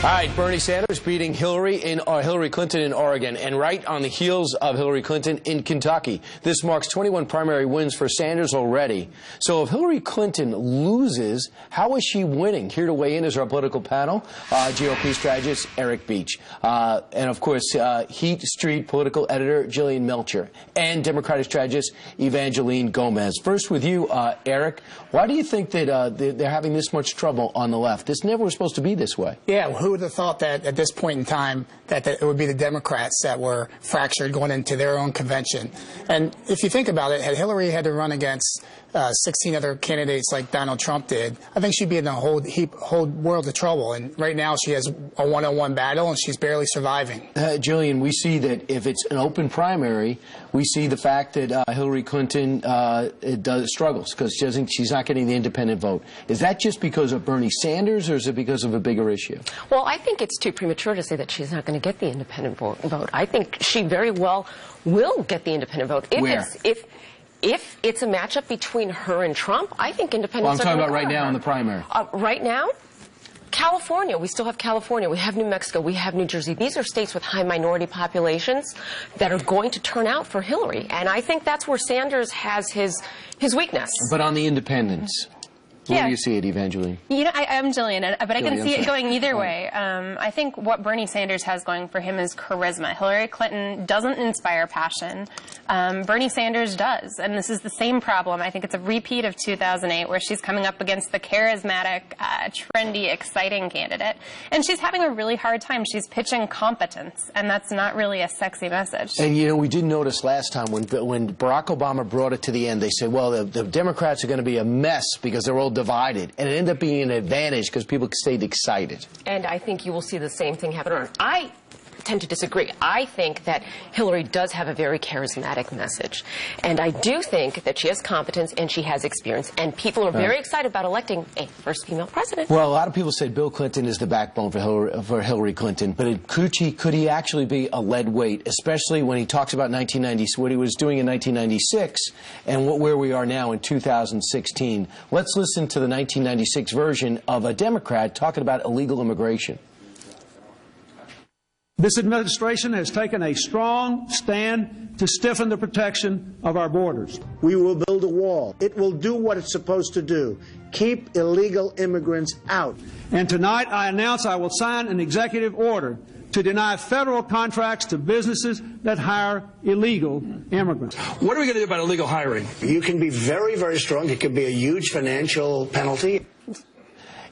All right, Bernie Sanders beating Hillary Clinton in Oregon, and right on the heels of Hillary Clinton in Kentucky. This marks 21 primary wins for Sanders already. So if Hillary Clinton loses, how is she winning? Here to weigh in is our political panel, GOP strategist Eric Beach, and of course Heat Street political editor Jillian Melcher, and Democratic strategist Evangeline Gomez. First with you, Eric. Why do you think that they're having this much trouble on the left? This never was supposed to be this way. Yeah, who would have thought that at this point in time that it would be the Democrats that were fractured going into their own convention? And if you think about it, had Hillary had to run against 16 other candidates like Donald Trump did, I think she'd be in a whole world of trouble. And right now she has a one-on-one battle, and she's barely surviving. Jillian, we see that if it's an open primary, we see the fact that Hillary Clinton struggles because she's not getting the independent vote. Is that just because of Bernie Sanders, or is it because of a bigger issue? Well, I think it's too premature to say that she's not going to get the independent vote. I think she very well will get the independent vote. If it's a matchup between her and Trump, I think independents I'm talking about right now in the primary. Right now? California. We still have California. We have New Mexico. We have New Jersey. These are states with high minority populations that are going to turn out for Hillary. And I think that's where Sanders has his weakness. But on the independents, where do you see it, Evangeline? You know, I'm Jillian, but I can see it going either way. I think what Bernie Sanders has going for him is charisma. Hillary Clinton doesn't inspire passion. Bernie Sanders does, and this is the same problem. I think it's a repeat of 2008, where she's coming up against the charismatic, trendy, exciting candidate, and she's having a really hard time. She's pitching competence, and that's not really a sexy message. And, you know, we did notice last time when Barack Obama brought it to the end, they said, well, the Democrats are going to be a mess because they're all divided, and it ended up being an advantage because people stayed excited. And I think you will see the same thing happen. I tend to disagree. I think that Hillary does have a very charismatic message, and I do think that she has competence and she has experience, and people are very excited about electing a first female president. Well, a lot of people said Bill Clinton is the backbone for Hillary Clinton, but could he actually be a lead weight, especially when he talks about 1990, what he was doing in 1996 and where we are now in 2016. Let's listen to the 1996 version of a Democrat talking about illegal immigration. This administration has taken a strong stand to stiffen the protection of our borders. We will build a wall. It will do what it's supposed to do. Keep illegal immigrants out. And tonight I announce I will sign an executive order to deny federal contracts to businesses that hire illegal immigrants. What are we going to do about illegal hiring? You can be very, very strong. It could be a huge financial penalty.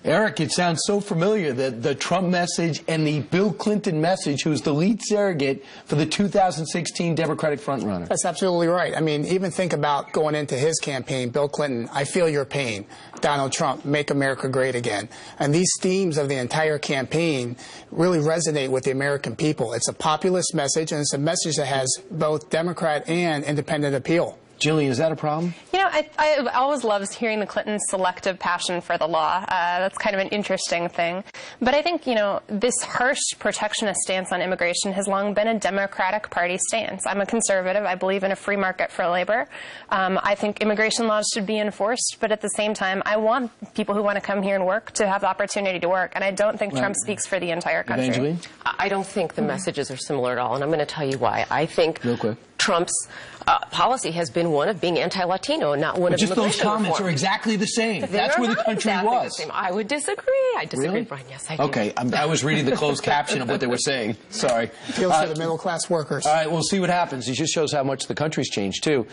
Eric, it sounds so familiar, the Trump message and the Bill Clinton message, who's the lead surrogate for the 2016 Democratic frontrunner. That's absolutely right. I mean, even think about going into his campaign, Bill Clinton, I feel your pain. Donald Trump, make America great again. And these themes of the entire campaign really resonate with the American people. It's a populist message, and it's a message that has both Democrat and independent appeal. Jillian, is that a problem? You know, I always loved hearing the Clintons' selective passion for the law. That's kind of an interesting thing. But I think, you know, this harsh protectionist stance on immigration has long been a Democratic Party stance. I'm a conservative. I believe in a free market for labor. I think immigration laws should be enforced, but at the same time, I want people who want to come here and work to have the opportunity to work. And I don't think Trump speaks for the entire country. Evangeline? I don't think the messages are similar at all, and I'm going to tell you why. I think Trump's policy has been one of being anti-Latino, not one of just immigration those comments reform. are exactly the same. That's where the country was. I would disagree. I disagree, really? Brian. Yes, I do. Okay, I was reading the closed caption of what they were saying. Sorry. Appeals to the middle-class workers. All right, we'll see what happens. It just shows how much the country's changed, too.